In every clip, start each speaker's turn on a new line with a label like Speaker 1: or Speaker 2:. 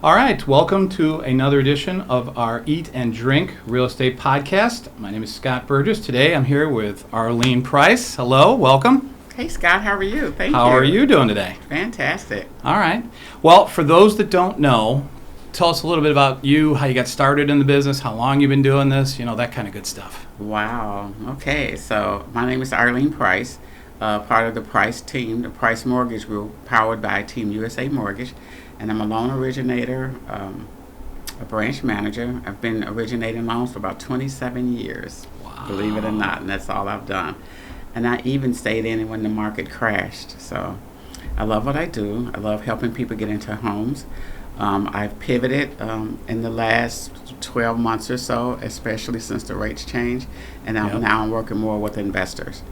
Speaker 1: All right, welcome to another edition of our Eat and Drink Real Estate Podcast. My name is Scott Burgess. Today I'm here with Arlene Pryce. Hello, welcome.
Speaker 2: Hey Scott, how are you? Thank you.
Speaker 1: How are you doing today?
Speaker 2: Fantastic.
Speaker 1: All right. Well, for those that don't know, tell us a little bit about you, how you got started in the business, how long you've been doing this, that kind of good stuff.
Speaker 2: Wow. Okay, so my name is Arlene Pryce, part of the Pryce team, the Pryce Mortgage Group, powered by Team USA Mortgage. And I'm a loan originator, a branch manager. I've been originating loans for about 27 years,
Speaker 1: Wow.
Speaker 2: Believe it or not, and that's all I've done. And I even stayed in it when the market crashed. So I love what I do. I love helping people get into homes. I've pivoted in the last 12 months or so, especially since the rates changed, and now I'm working more with investors.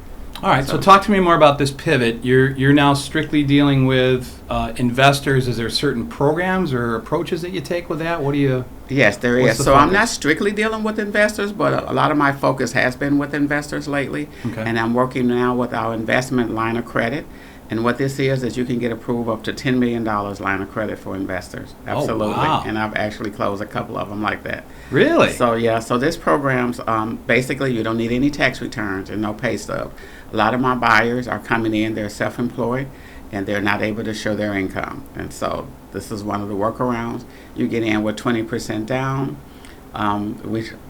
Speaker 1: All right, so talk to me more about this pivot. You're now strictly dealing with investors. Is there certain programs or approaches that you take with that? What do you?
Speaker 2: Yes, there
Speaker 1: What's
Speaker 2: is.
Speaker 1: the
Speaker 2: So
Speaker 1: focus?
Speaker 2: I'm not strictly dealing with investors, but a lot of my focus has been with investors lately.
Speaker 1: Okay.
Speaker 2: And I'm working now with our investment line of credit. And what this is you can get approved up to $10 million line of credit for investors. Absolutely.
Speaker 1: Oh, wow.
Speaker 2: And I've actually closed a couple of them like that.
Speaker 1: Really?
Speaker 2: So this program's basically you don't need any tax returns and no pay stub. A lot of my buyers are coming in, they're self-employed, and they're not able to show their income. And so this is one of the workarounds. You get in with 20% down.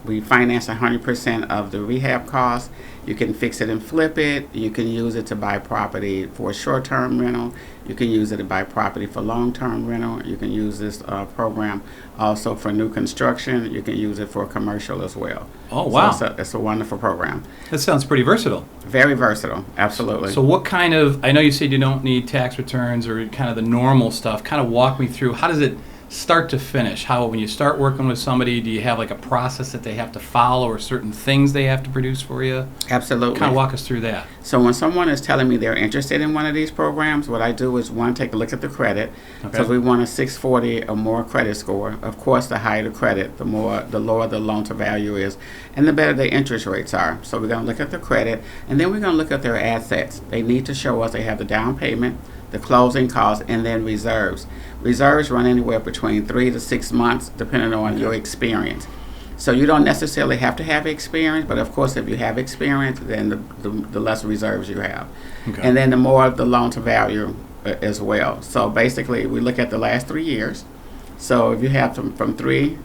Speaker 2: We finance 100% of the rehab costs. You can fix it and flip it. You can use it to buy property for short-term rental. You can use it to buy property for long-term rental. You can use this program also for new construction. You can use it for commercial as well.
Speaker 1: Oh, wow.
Speaker 2: So it's a wonderful program.
Speaker 1: That sounds pretty versatile.
Speaker 2: Very versatile, absolutely.
Speaker 1: So what kind of, I know you said you don't need tax returns or kind of the normal stuff. Kind of walk me through, how does it start to finish? How, when you start working with somebody, do you have like a process that they have to follow or certain things they have to produce for you?
Speaker 2: Absolutely.
Speaker 1: Kind of walk us through that.
Speaker 2: So when someone is telling me they're interested in one of these programs, what I do is, one, take a look at the credit.
Speaker 1: Okay.
Speaker 2: So we want a 640 or more credit score. Of course, the higher the credit, the lower the loan to value is, and the better the interest rates are. So we're going to look at the credit, and then we're going to look at their assets. They need to show us they have the down payment, the closing costs, and then reserves. Reserves run anywhere between 3 to 6 months, depending on your experience. So you don't necessarily have to have experience, but of course, if you have experience, then the less reserves you have.
Speaker 1: Okay.
Speaker 2: And then the more of the loan to value as well. So basically, we look at the last 3 years. So if you have from 3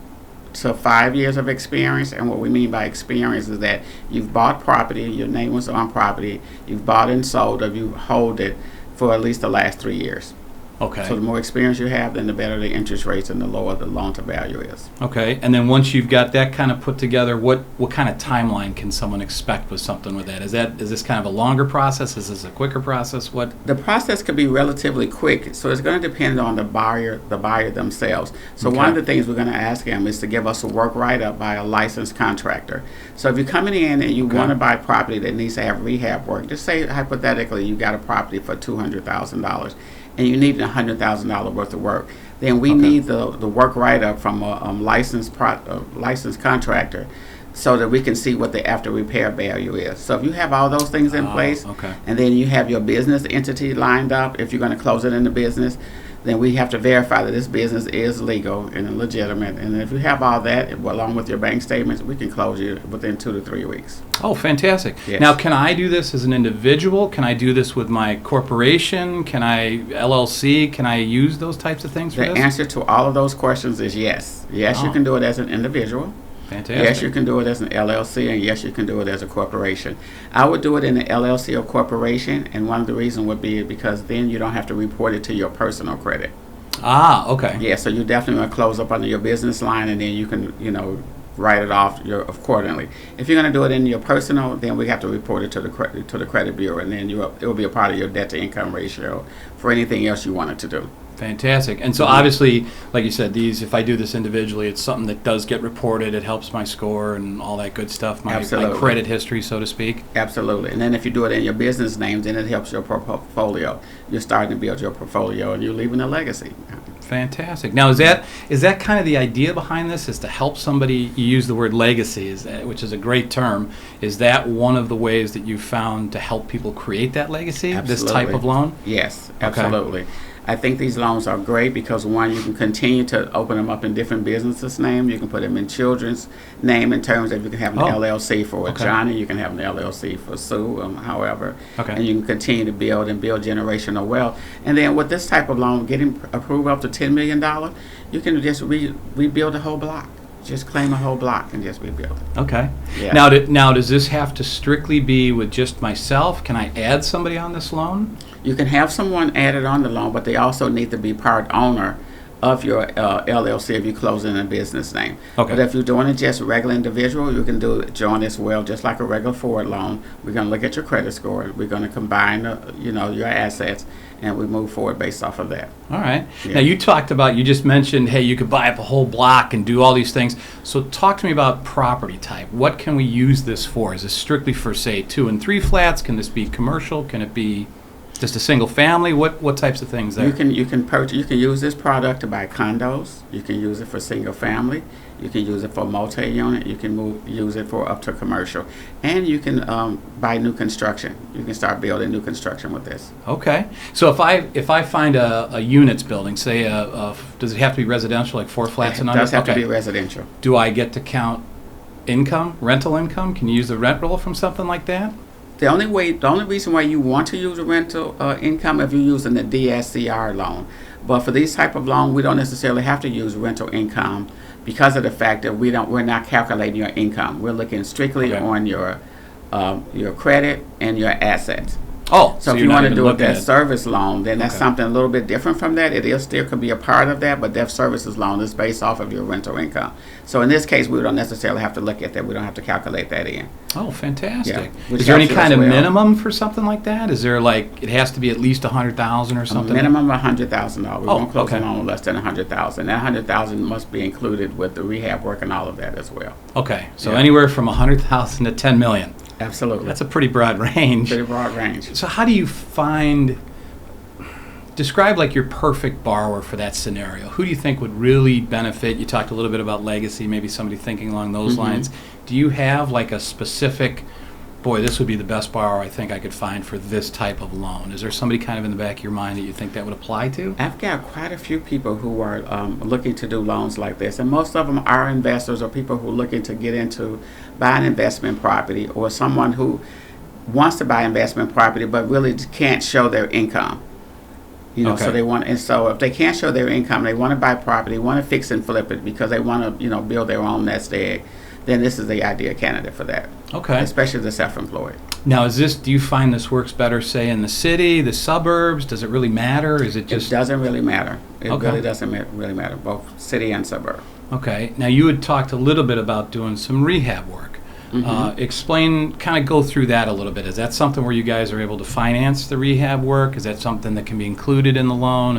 Speaker 2: to 5 years of experience, and what we mean by experience is that you've bought property, your name was on property, you've bought and sold, or you hold it for at least the last 3 years.
Speaker 1: Okay.
Speaker 2: So the more experience you have, then the better the interest rates and the lower the loan to value is.
Speaker 1: Okay, and then once you've got that kind of put together, what kind of timeline can someone expect with something with that? Is this kind of a longer process? Is this a quicker process? What?
Speaker 2: The process could be relatively quick, so it's going to depend on the buyer themselves. So
Speaker 1: Okay.
Speaker 2: one of the things we're going to ask them is to give us a work write-up by a licensed contractor. So if you're coming in and you
Speaker 1: Okay.
Speaker 2: want to buy property that needs to have rehab work, just say hypothetically you got a property for $200,000 and you need $100,000 worth of work, then we
Speaker 1: Okay.
Speaker 2: need the work write-up from a licensed contractor, so that we can see what the after repair value is. So if you have all those things in place,
Speaker 1: okay.
Speaker 2: and then you have your business entity lined up, if you're going to close it in the business, then we have to verify that this business is legal and legitimate. And if you have all that, along with your bank statements, we can close you within 2 to 3 weeks.
Speaker 1: Oh, fantastic.
Speaker 2: Yes.
Speaker 1: Now, can I do this as an individual? Can I do this with my corporation? Can I, LLC? Can I use those types of things for
Speaker 2: The
Speaker 1: this?
Speaker 2: answer to all of those questions is yes. Yes, you
Speaker 1: Oh.
Speaker 2: can do it as an individual.
Speaker 1: Fantastic.
Speaker 2: Yes, you can do it as an LLC, and yes, you can do it as a corporation. I would do it in an LLC or corporation, and one of the reasons would be because then you don't have to report it to your personal credit.
Speaker 1: Ah, okay.
Speaker 2: Yeah, so you definitely want to close up under your business line, and then you can, write it off accordingly. If you're going to do it in your personal, then we have to report it to the credit bureau, and then it will be a part of your debt to income ratio for anything else you wanted to do.
Speaker 1: Fantastic. And so obviously, like you said, if I do this individually, it's something that does get reported. It helps my score and all that good stuff, my
Speaker 2: Absolutely.
Speaker 1: credit history, so to speak.
Speaker 2: Absolutely. And then if you do it in your business name, then it helps your portfolio. You're starting to build your portfolio, and you're leaving a legacy.
Speaker 1: Fantastic. Now, is that kind of the idea behind this, is to help somebody? You use the word legacy, which is a great term. Is that one of the ways that you found to help people create that legacy,
Speaker 2: Absolutely.
Speaker 1: this type of loan?
Speaker 2: Yes,
Speaker 1: Okay.
Speaker 2: absolutely. I think these loans are great because, one, you can continue to open them up in different businesses' names. You can put them in children's name in terms of you can have an LLC for
Speaker 1: Okay.
Speaker 2: Johnny, you can have an LLC for Sue, however.
Speaker 1: Okay.
Speaker 2: And you can continue to build generational wealth. And then with this type of loan, getting approved up to $10 million, you can just rebuild a whole block. Just claim a whole block and just rebuild it.
Speaker 1: Okay.
Speaker 2: Yeah.
Speaker 1: Now, does this have to strictly be with just myself? Can I add somebody on this loan?
Speaker 2: You can have someone added on the loan, but they also need to be part owner of your LLC if you close in a business name.
Speaker 1: Okay.
Speaker 2: But if you're doing it just regular individual, you can do it joint as well, just like a regular forward loan. We're going to look at your credit score. We're going to combine, your assets, and we move forward based off of that.
Speaker 1: All right.
Speaker 2: Yeah.
Speaker 1: Now, you just mentioned, hey, you could buy up a whole block and do all these things. So talk to me about property type. What can we use this for? Is this strictly for, say, 2 and 3 flats? Can this be commercial? Can it be just a single family? What types of things there?
Speaker 2: You can use this product to buy condos. You can use it for single family. You can use it for multi-unit. You can use it for up to commercial, and you can buy new construction. You can start building new construction with this.
Speaker 1: Okay. So if I find a units building, say, does it have to be residential, like 4 flats and
Speaker 2: It
Speaker 1: under?
Speaker 2: does have to
Speaker 1: Okay.
Speaker 2: be residential.
Speaker 1: Do I get to count income, rental income? Can you use the rent roll from something like that?
Speaker 2: The only reason why you want to use a rental income if you're using the DSCR loan. But for these type of loan, we don't necessarily have to use rental income because of the fact that we're not calculating your income. We're looking strictly
Speaker 1: Okay.
Speaker 2: on your credit and your assets.
Speaker 1: Oh,
Speaker 2: So if
Speaker 1: you're
Speaker 2: you
Speaker 1: not
Speaker 2: want to
Speaker 1: even
Speaker 2: do a
Speaker 1: looking
Speaker 2: debt
Speaker 1: at-
Speaker 2: service loan, then that's
Speaker 1: Okay.
Speaker 2: something a little bit different from that. It still could be a part of that, but debt services loan is based off of your rental income. So in this case, we don't necessarily have to look at that. We don't have to calculate that in.
Speaker 1: Oh, fantastic.
Speaker 2: Yeah, which
Speaker 1: Is there any
Speaker 2: helps you as
Speaker 1: kind of
Speaker 2: well.
Speaker 1: minimum for something like that? Is there it has to be at least 100,000 or
Speaker 2: A
Speaker 1: something?
Speaker 2: minimum of $100,000. We
Speaker 1: Oh,
Speaker 2: won't close
Speaker 1: okay.
Speaker 2: a loan less than $100,000. That $100,000 must be included with the rehab work and all of that as well.
Speaker 1: Okay, so
Speaker 2: Yeah.
Speaker 1: anywhere from 100,000 to 10 million.
Speaker 2: Absolutely.
Speaker 1: That's a pretty broad range.
Speaker 2: pretty broad range.
Speaker 1: So how do you describe your perfect borrower for that scenario? Who do you think would really benefit? You talked a little bit about legacy, maybe somebody thinking along those lines. Do you have a specific, boy, this would be the best borrower I think I could find for this type of loan? Is there somebody kind of in the back of your mind that you think that would apply to?
Speaker 2: I've got quite a few people who are looking to do loans like this, and most of them are investors or people who are looking to get into buying investment property, or someone who wants to buy investment property but really can't show their income.
Speaker 1: Okay.
Speaker 2: So if they can't show their income, they want to buy property, want to fix and flip it because they want to, build their own nest egg, then this is the ideal candidate for that.
Speaker 1: Okay.
Speaker 2: Especially the self-employed.
Speaker 1: Now, do you find this works better, say, in the city, the suburbs? Does it really matter? Is it
Speaker 2: It
Speaker 1: just...
Speaker 2: doesn't really matter. It
Speaker 1: Okay.
Speaker 2: really doesn't really matter, both city and suburb.
Speaker 1: Okay. Now, you had talked a little bit about doing some rehab work. Explain, kind of go through that a little bit. Is that something where you guys are able to finance the rehab work? Is that something that can be included in the loan?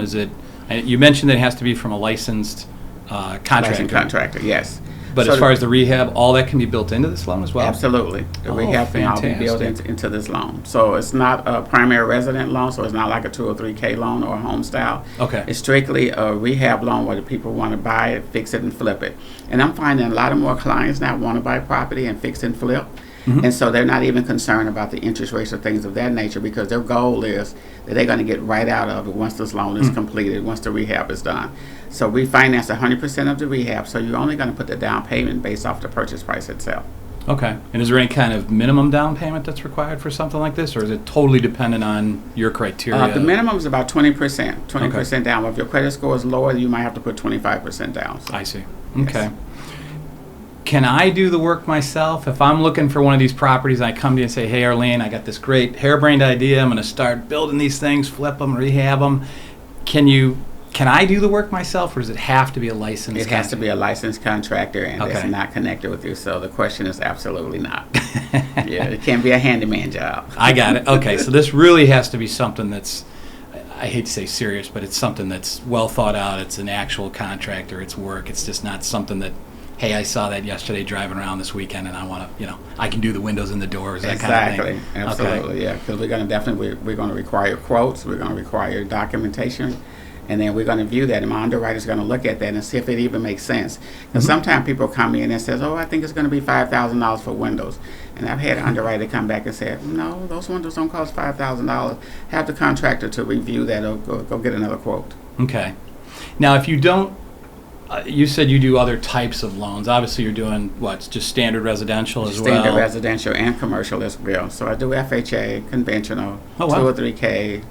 Speaker 1: You mentioned that it has to be from a licensed contractor.
Speaker 2: Licensed contractor, yes.
Speaker 1: But
Speaker 2: So
Speaker 1: as far as the rehab, all that can be built into this loan as well?
Speaker 2: Absolutely. The
Speaker 1: Oh,
Speaker 2: rehab can all be built
Speaker 1: fantastic.
Speaker 2: into this loan. So it's not a primary resident loan, so it's not like a 203K loan or a home style.
Speaker 1: Okay.
Speaker 2: It's strictly a rehab loan where the people want to buy it, fix it, and flip it. And I'm finding a lot of more clients now want to buy property and fix and flip. And so they're not even concerned about the interest rates or things of that nature because their goal is that they're going to get right out of it once this loan is completed, once the rehab is done. So we finance 100% of the rehab, so you're only going to put the down payment based off the purchase price itself.
Speaker 1: Okay. And is there any kind of minimum down payment that's required for something like this, or is it totally dependent on your criteria?
Speaker 2: The minimum is about 20%. 20% down. If your credit score is lower, you might have to put 25% down. So,
Speaker 1: I see.
Speaker 2: yes.
Speaker 1: Okay. Can I do the work myself? If I'm looking for one of these properties, I come to you and say, hey, Arlene, I got this great harebrained idea. I'm going to start building these things, flip them, rehab them. Can I do the work myself, or does it have to be a licensed
Speaker 2: It has to be a licensed contractor, and
Speaker 1: Okay.
Speaker 2: it's not connected with you. So the question is absolutely not. Yeah, it can't be a handyman job.
Speaker 1: I got it. Okay, so this really has to be something that's, I hate to say serious, but it's something that's well thought out. It's an actual contractor. It's work. It's just not something that, hey, I saw that yesterday driving around this weekend, and I want to, I can do the windows and the doors, that kind of thing.
Speaker 2: Absolutely, yeah. Because we're going to require quotes. We're going to require documentation, and then we're going to view that, and my underwriter's going to look at that and see if it even makes sense. Because sometimes people come in and says, "Oh, I think it's going to be $5,000 for windows," and I've had an underwriter come back and say, "No, those windows don't cost $5,000. Have the contractor to review that, or go get another quote."
Speaker 1: Okay. Now, if you don't, you said you do other types of loans. Obviously, you're doing what? Just standard residential as well?
Speaker 2: Standard residential and commercial as well. So I do FHA, conventional,
Speaker 1: Oh, wow.
Speaker 2: 2 or 3K.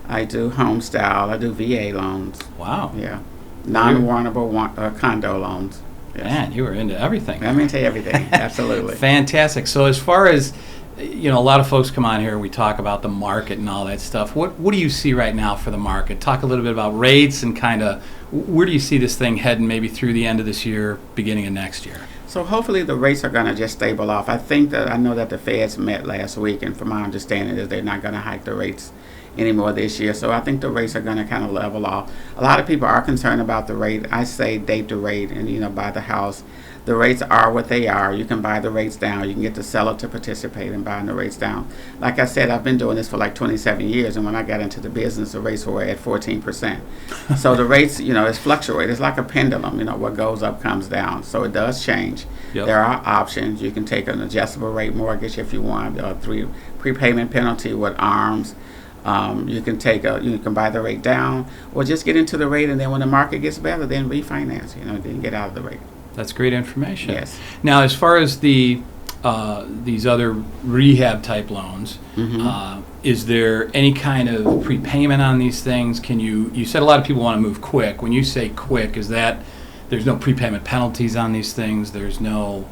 Speaker 2: I do home style. I do VA loans.
Speaker 1: Wow.
Speaker 2: Yeah. Non-warrantable condo loans. Yes.
Speaker 1: Man, you were into everything.
Speaker 2: I'm into everything. Absolutely.
Speaker 1: Fantastic. So as far as, a lot of folks come on here, we talk about the market and all that stuff. What do you see right now for the market? Talk a little bit about rates and kind of where do you see this thing heading maybe through the end of this year, beginning of next year?
Speaker 2: So hopefully the rates are going to just stable off. I know that the Feds met last week, and from my understanding is they're not going to hike the rates anymore this year. So I think the rates are going to kind of level off. A lot of people are concerned about the rate. I say date the rate and, buy the house. The rates are what they are. You can buy the rates down. You can get the seller to participate in buying the rates down. Like I said, I've been doing this for like 27 years, and when I got into the business, the rates were at 14%. So the rates, it's fluctuate. It's like a pendulum. What goes up comes down. So it does change.
Speaker 1: Yep.
Speaker 2: There are options. You can take an adjustable rate mortgage if you want, 3 prepayment penalty with ARMs. You can buy the rate down, or just get into the rate, and then when the market gets better, then refinance. Then get out of the rate.
Speaker 1: That's great information.
Speaker 2: Yes.
Speaker 1: Now, as far as these other rehab type loans, is there any kind of prepayment on these things? You said a lot of people want to move quick. When you say quick, is that there's no prepayment penalties on these things? There's no,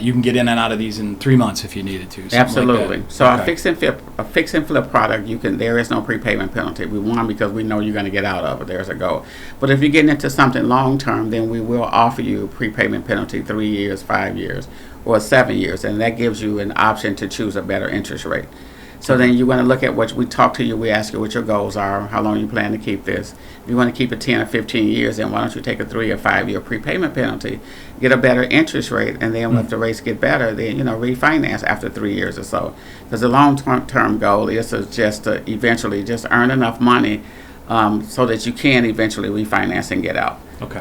Speaker 1: you can get in and out of these in 3 months if you needed to.
Speaker 2: Absolutely.
Speaker 1: Like
Speaker 2: so
Speaker 1: okay.
Speaker 2: a fix and flip product, there is no prepayment penalty. We want because we know you're going to get out of it. There's a goal. But if you're getting into something long term, then we will offer you prepayment penalty 3 years, 5 years, or 7 years, and that gives you an option to choose a better interest rate. So then you want to look at what we talk to you. We ask you what your goals are, how long you plan to keep this. If you want to keep it 10 or 15 years, then why don't you take a 3 or 5 year prepayment penalty, get a better interest rate, and then if the rates get better, then refinance after 3 years or so. Because the long-term goal is to eventually just earn enough money so that you can eventually refinance and get out.
Speaker 1: Okay.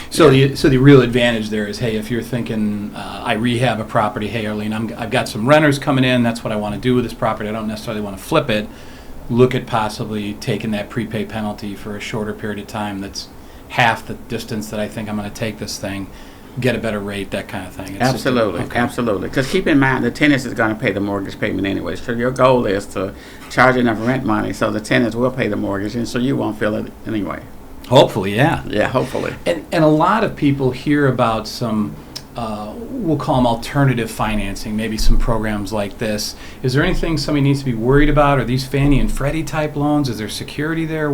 Speaker 2: So
Speaker 1: the real advantage there is, hey, if you're thinking, I rehab a property, hey, Arlene, I've got some renters coming in, that's what I want to do with this property, I don't necessarily want to flip it, look at possibly taking that prepay penalty for a shorter period of time that's half the distance that I think I'm going to take this thing, get a better rate, that kind of thing.
Speaker 2: Absolutely. Because keep in mind, the tenant is going to pay the mortgage payment anyway. So your goal is to charge enough rent money so the tenants will pay the mortgage, and so you won't feel it anyway.
Speaker 1: Hopefully, yeah.
Speaker 2: Yeah, hopefully.
Speaker 1: And a lot of people hear about some, we'll call them alternative financing, maybe some programs like this. Is there anything somebody needs to be worried about? Are these Fannie and Freddie type loans? Is there security there?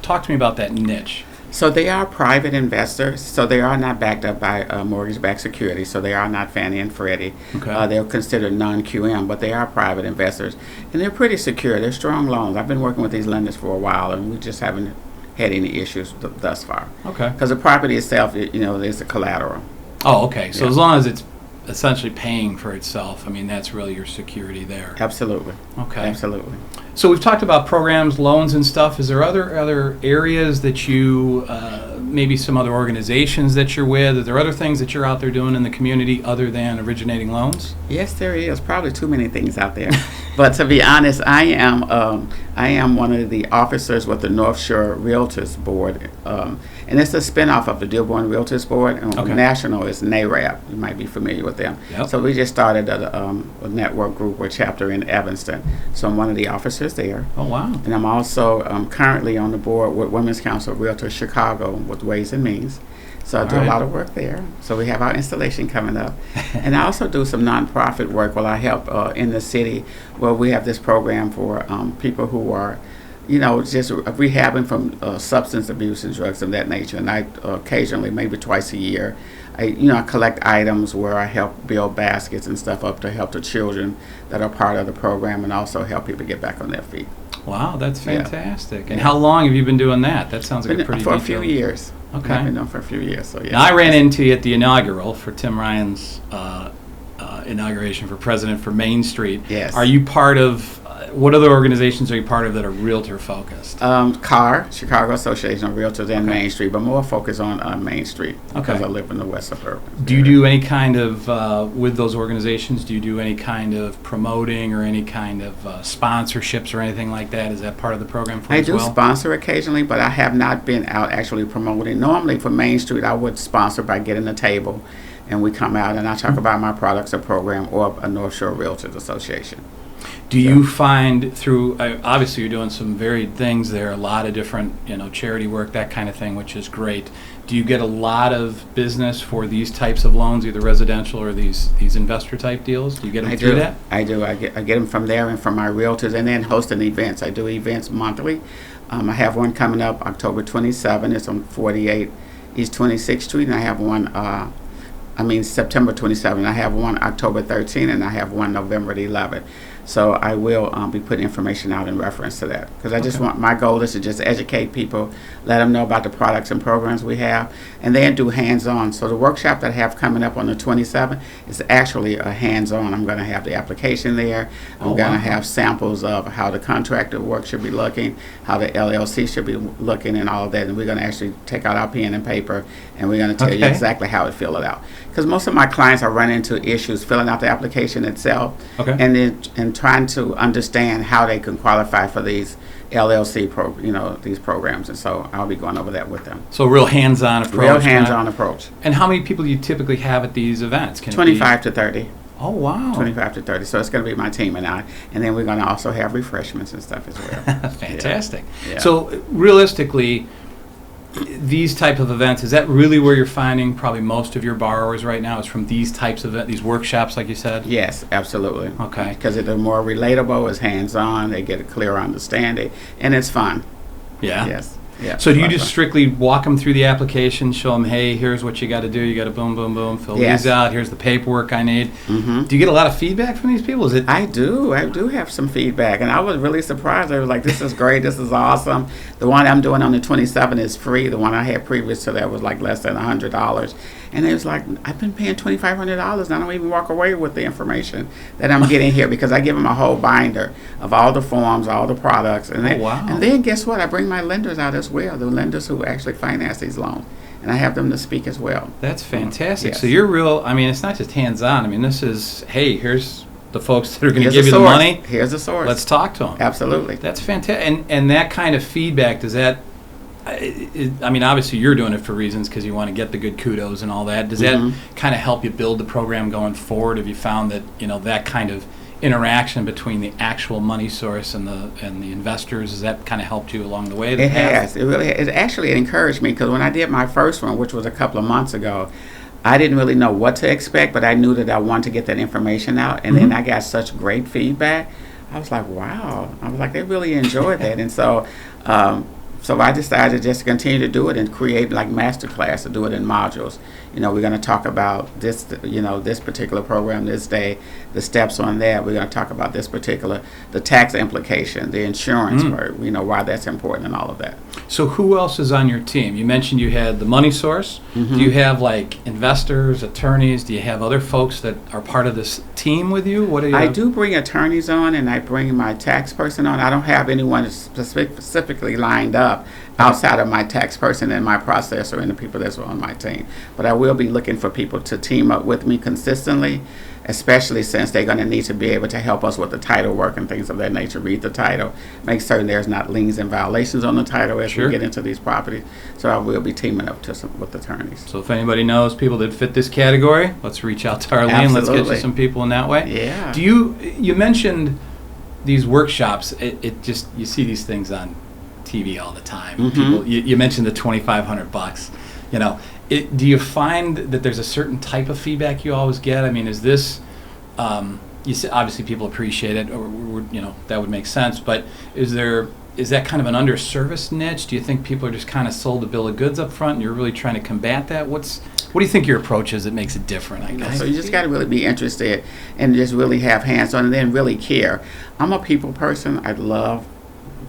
Speaker 1: Talk to me about that niche.
Speaker 2: So they are private investors, so they are not backed up by mortgage-backed security, so they are not Fannie and Freddie.
Speaker 1: Okay.
Speaker 2: They're considered non-QM, but they are private investors, and they're pretty secure. They're strong loans. I've been working with these lenders for a while, and we just haven't had any issues thus far.
Speaker 1: Okay.
Speaker 2: Because the property itself, is a collateral.
Speaker 1: Oh, okay. So
Speaker 2: Yeah.
Speaker 1: as long as it's essentially paying for itself, that's really your security there.
Speaker 2: Absolutely.
Speaker 1: Okay.
Speaker 2: Absolutely.
Speaker 1: So we've talked about programs, loans, and stuff. Is there other areas that you, maybe some other organizations that you're with? Are there other things that you're out there doing in the community other than originating loans?
Speaker 2: Yes, there is. Probably too many things out there. But to be honest, I am one of the officers with the North Shore Realtors Board, and it's a spinoff of the Dearborn Realtors Board. And
Speaker 1: Okay.
Speaker 2: National is NARAB. You might be familiar with them.
Speaker 1: Yep.
Speaker 2: So we just started a network group or chapter in Evanston. So I'm one of the officers there.
Speaker 1: Oh, wow.
Speaker 2: And I'm also currently on the board with Women's Council of Realtors Chicago with Ways and Means. So I do
Speaker 1: All
Speaker 2: a
Speaker 1: right.
Speaker 2: lot of work there. So we have our installation coming up. And I also do some nonprofit work where I help in the city where we have this program for people who are, just rehabbing from substance abuse and drugs of that nature. And I occasionally, maybe twice a year, I collect items where I help build baskets and stuff up to help the children that are part of the program and also help people get back on their feet.
Speaker 1: Wow, that's
Speaker 2: Yeah.
Speaker 1: fantastic. And how long have you been doing that? That sounds like a pretty
Speaker 2: For a
Speaker 1: detailed-
Speaker 2: few years.
Speaker 1: Okay.
Speaker 2: I've been doing for a few years. So yeah.
Speaker 1: Now, I ran into you at the inaugural for Tim Ryan's inauguration for president for Main Street.
Speaker 2: Yes.
Speaker 1: Are you part of, what other organizations are you part of that are realtor focused?
Speaker 2: CAR, Chicago Association of Realtors, and
Speaker 1: Okay.
Speaker 2: Main Street, but more focus on Main Street because
Speaker 1: Okay.
Speaker 2: I live in the West Suburban.
Speaker 1: Do you do any kind of, with those organizations, do you do any kind of promoting or any kind of sponsorships or anything like that? Is that part of the program for you
Speaker 2: I
Speaker 1: as
Speaker 2: do
Speaker 1: well?
Speaker 2: sponsor occasionally, but I have not been out actually promoting. Normally for Main Street, I would sponsor by getting a table, and we come out and I talk about my products or program or a North Shore Realtors Association.
Speaker 1: Do you find through, obviously you're doing some varied things there, a lot of different, charity work, that kind of thing, which is great. Do you get a lot of business for these types of loans, either residential or these investor type deals? Do you get them through that?
Speaker 2: I do. I get them from there and from my realtors, and then hosting events. I do events monthly. I have one coming up October 27th. It's on 48 East 26th Street, and I have one. September 27th. I have one October 13th, and I have one November the 11th. So I will be putting information out in reference to that, because I just want, my goal is to just educate people, let them know about the products and programs we have, and then do hands-on. So the workshop that I have coming up on the 27th is actually a hands-on. I'm going to have the application there. I'm going to have samples of how the contractor work should be looking, how the LLC should be looking, and all of that. And we're going to actually take out our pen and paper, and we're going to tell you exactly how to fill it out. Because most of my clients are running into issues filling out the application itself, and trying to understand how they can qualify for these LLC these programs. And so I'll be going over that with them.
Speaker 1: So real hands-on approach.
Speaker 2: Real hands-on approach.
Speaker 1: And how many people do you typically have at these events? Can it be-
Speaker 2: 25 to 30.
Speaker 1: Oh, wow.
Speaker 2: 25 to 30. So it's going to be my team and I. And then we're going to also have refreshments and stuff as well.
Speaker 1: Fantastic.
Speaker 2: Yeah.
Speaker 1: So realistically, these type of events, is that really where you're finding probably most of your borrowers right now, is from these types of these workshops, like you said?
Speaker 2: Yes, absolutely.
Speaker 1: Okay.
Speaker 2: Because they're more relatable, it's hands-on, they get a clear understanding, and it's fun.
Speaker 1: Yeah.
Speaker 2: Yes. Yeah.
Speaker 1: So do you
Speaker 2: it's
Speaker 1: just
Speaker 2: fun.
Speaker 1: strictly walk them through the application, show them, hey, here's what you got to do, you got to boom, boom, boom, fill
Speaker 2: Yes.
Speaker 1: these out, here's the paperwork I need.
Speaker 2: Mhm.
Speaker 1: Do you get a lot of feedback from these people? Is it?
Speaker 2: I do have some feedback, and I was really surprised. They were like, this is great, this is awesome. The one I'm doing on the 27th is free. The one I had previous to that was like less than $100. And it was like, I've been paying $2,500, and I don't even walk away with the information that I'm getting here, because I give them a whole binder of all the forms, all the products. And then,
Speaker 1: wow.
Speaker 2: And then guess what? I bring my lenders out as well, the lenders who actually finance these loans. And I have them to speak as well.
Speaker 1: That's fantastic.
Speaker 2: Yes.
Speaker 1: So you're real, it's not just hands-on. This is, hey, here's the folks that are going to
Speaker 2: Here's
Speaker 1: give
Speaker 2: the
Speaker 1: you the
Speaker 2: source.
Speaker 1: money.
Speaker 2: Here's the source.
Speaker 1: Let's talk to them.
Speaker 2: Absolutely.
Speaker 1: That's fantastic. And that kind of feedback, does that, obviously you're doing it for reasons because you want to get the good kudos and all that. Does that kind of help you build the program going forward? Have you found that, that kind of interaction between the actual money source and the investors, has that kind of helped you along the way?
Speaker 2: It has. It actually encouraged me, because when I did my first one, which was a couple of months ago, I didn't really know what to expect, but I knew that I wanted to get that information out. And then I got such great feedback. I was like, wow. I was like, they really enjoyed that. And so I decided just to continue to do it and create like master class, to do it in modules. We're going to talk about this, this particular program this day, the steps on that. We're going to talk about this particular, the tax implication, the insurance, why that's important and all of that.
Speaker 1: So who else is on your team? You mentioned you had the money source. Do you have like investors, attorneys? Do you have other folks that are part of this team with you? What do you?
Speaker 2: I do bring attorneys on, and I bring my tax person on. I don't have anyone specifically lined up outside of my tax person and my processor and the people that's on my team. But I will be looking for people to team up with me consistently, especially since they're going to need to be able to help us with the title work and things of that nature. Read the title, make certain there's not liens and violations on the title as we get into these properties. So I will be teaming up with attorneys.
Speaker 1: So if anybody knows people that fit this category, let's reach out to Arlene. Let's get you some people in that way.
Speaker 2: Yeah.
Speaker 1: Do you mentioned these workshops? It just, you see these things on TV all the time. People, you mentioned the $2,500. Do you find that there's a certain type of feedback you always get? Is this, you say obviously people appreciate it, or that would make sense, but is that kind of an underserviced niche? Do you think people are just kind of sold a bill of goods up front and you're really trying to combat that? What do you think your approach is that makes it different, I guess?
Speaker 2: So you just got to really be interested and just really have hands-on and then really care. I'm a people person. I love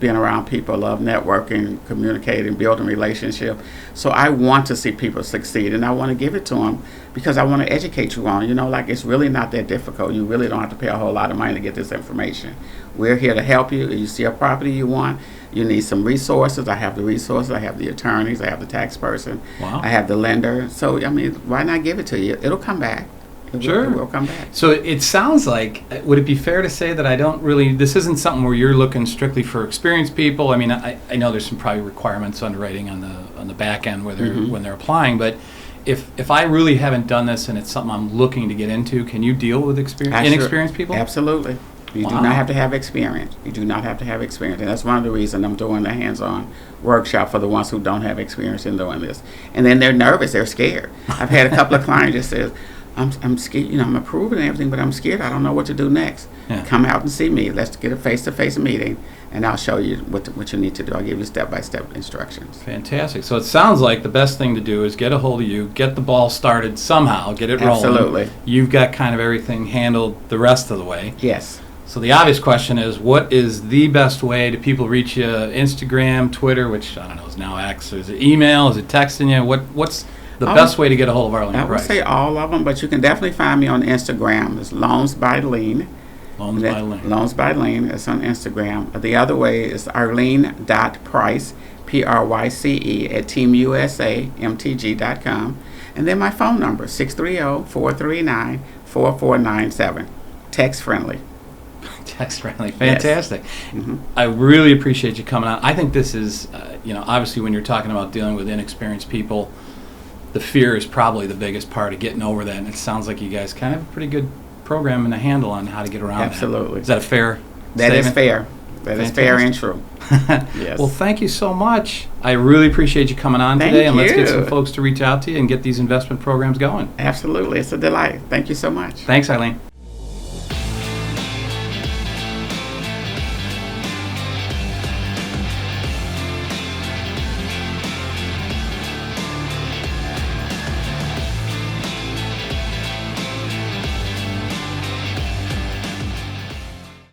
Speaker 2: being around people, love networking, communicating, building relationship. So I want to see people succeed, and I want to give it to them because I want to educate you on, like it's really not that difficult. You really don't have to pay a whole lot of money to get this information. We're here to help you. If you see a property you want, you need some resources. I have the resources. I have the attorneys. I have the tax person.
Speaker 1: Wow.
Speaker 2: I have the lender. So, why not give it to you? It'll come back.
Speaker 1: Sure.
Speaker 2: It will come back.
Speaker 1: So it sounds like, would it be fair to say that this isn't something where you're looking strictly for experienced people? I mean, I know there's some probably requirements underwriting on the back end when they're applying, but if I really haven't done this and it's something I'm looking to get into, can you deal with inexperienced people?
Speaker 2: Absolutely. You do not have to have experience. You do not have to have experience. And that's one of the reasons I'm doing the hands-on workshop for the ones who don't have experience in doing this. And then they're nervous. They're scared. I've had a couple of clients that says, I'm scared, I'm approving and everything, but I'm scared. I don't know what to do next.
Speaker 1: Yeah.
Speaker 2: Come out and see me. Let's get a face-to-face meeting, and I'll show you what you need to do. I'll give you step-by-step instructions.
Speaker 1: Fantastic. So it sounds like the best thing to do is get a hold of you, get the ball started somehow, get it rolling.
Speaker 2: Absolutely.
Speaker 1: You've got kind of everything handled the rest of the way.
Speaker 2: Yes.
Speaker 1: So the obvious question is, what is the best way to people reach you? Instagram, Twitter, which I don't know is now X. Is it email? Is it texting you? What's the best way to get a hold of Arlene
Speaker 2: I
Speaker 1: Pryce?
Speaker 2: would say all of them, but you can definitely find me on Instagram. It's Loans by Lean.
Speaker 1: Loans by Lean.
Speaker 2: Loans by Lean. It's on Instagram. The other way is Arlene.Pryce, Pryce, at teamusamtg.com. And then my phone number, 630-439-4497. Text friendly.
Speaker 1: Text friendly. Fantastic.
Speaker 2: Yes. Mm-hmm.
Speaker 1: I really appreciate you coming on. I think this is, obviously when you're talking about dealing with inexperienced people, the fear is probably the biggest part of getting over that. And it sounds like you guys kind of have a pretty good program and a handle on how to get around
Speaker 2: Absolutely.
Speaker 1: that. Is that a fair
Speaker 2: That
Speaker 1: statement?
Speaker 2: is fair. That is fair and true. Yes.
Speaker 1: Well, thank you so much. I really appreciate you coming on
Speaker 2: Thank
Speaker 1: today. And let's
Speaker 2: you.
Speaker 1: get some folks to reach out to you and get these investment programs going.
Speaker 2: Absolutely. It's a delight. Thank you so much.
Speaker 1: Thanks, Arlene.